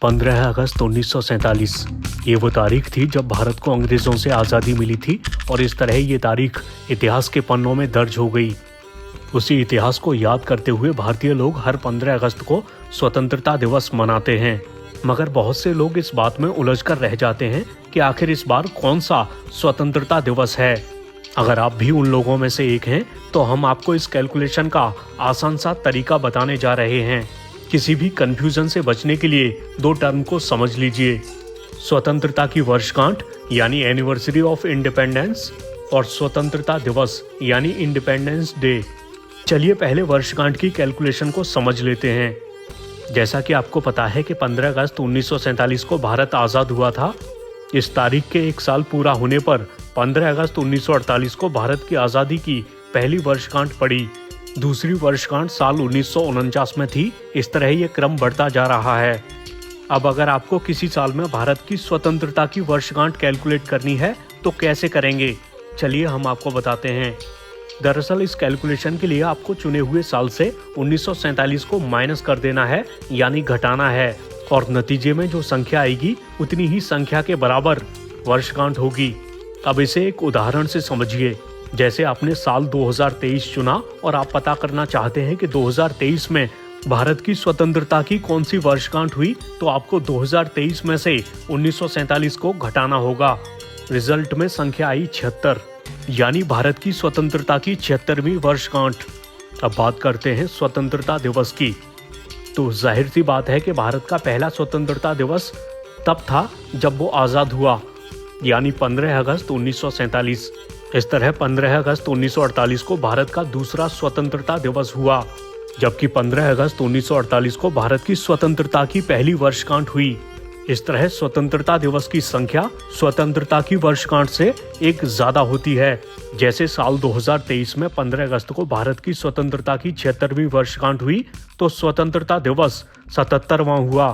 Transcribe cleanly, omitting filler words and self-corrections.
15 अगस्त 1947 ये वो तारीख थी जब भारत को अंग्रेजों से आज़ादी मिली थी और इस तरह ये तारीख इतिहास के पन्नों में दर्ज हो गई। उसी इतिहास को याद करते हुए भारतीय लोग हर 15 अगस्त को स्वतंत्रता दिवस मनाते हैं। मगर बहुत से लोग इस बात में उलझ कर रह जाते हैं कि आखिर इस बार कौन सा स्वतंत्रता दिवस है। अगर आप भी उन लोगों में से एक हैं तो हम आपको इस कैलकुलेशन का आसान सा तरीका बताने जा रहे हैं। किसी भी कंफ्यूजन से बचने के लिए दो टर्म को समझ लीजिए, स्वतंत्रता की वर्षगांठ यानी एनिवर्सरी ऑफ इंडिपेंडेंस और स्वतंत्रता दिवस यानी इंडिपेंडेंस डे। चलिए पहले वर्षगांठ की कैलकुलेशन को समझ लेते हैं। जैसा कि आपको पता है कि 15 अगस्त 1947 को भारत आज़ाद हुआ था। इस तारीख के एक साल पूरा होने पर 15 अगस्त 1948 को भारत की आज़ादी की पहली वर्षगांठ पड़ी। दूसरी वर्षगांठ साल 1949 में थी। इस तरह ये क्रम बढ़ता जा रहा है। अब अगर आपको किसी साल में भारत की स्वतंत्रता की वर्षगांठ कैलकुलेट करनी है तो कैसे करेंगे, चलिए हम आपको बताते हैं। दरअसल इस कैलकुलेशन के लिए आपको चुने हुए साल से 1947 को माइनस कर देना है यानी घटाना है, और नतीजे में जो संख्या आएगी उतनी ही संख्या के बराबर वर्षगांठ होगी। अब इसे एक उदाहरण से समझिए। जैसे आपने साल 2023 चुना और आप पता करना चाहते हैं कि 2023 में भारत की स्वतंत्रता की कौन सी वर्षगांठ हुई, तो आपको 2023 में से 1947 को घटाना होगा। रिजल्ट में संख्या आई 76, यानी भारत की स्वतंत्रता की 76वीं वर्षगांठ। अब बात करते हैं स्वतंत्रता दिवस की। तो जाहिर सी बात है कि भारत का पहला स्वतंत्रता दिवस तब था जब वो आज़ाद हुआ, यानी 15 अगस्त 1947। इस तरह 15 अगस्त 1948 को भारत का दूसरा स्वतंत्रता दिवस हुआ, जबकि 15 अगस्त 1948 को भारत की स्वतंत्रता की पहली वर्षगांठ हुई। इस तरह स्वतंत्रता दिवस की संख्या स्वतंत्रता की वर्षगांठ से एक ज्यादा होती है। जैसे साल 2023 में 15 अगस्त को भारत की स्वतंत्रता की 76वीं वर्षगांठ हुई तो स्वतंत्रता दिवस 77वां हुआ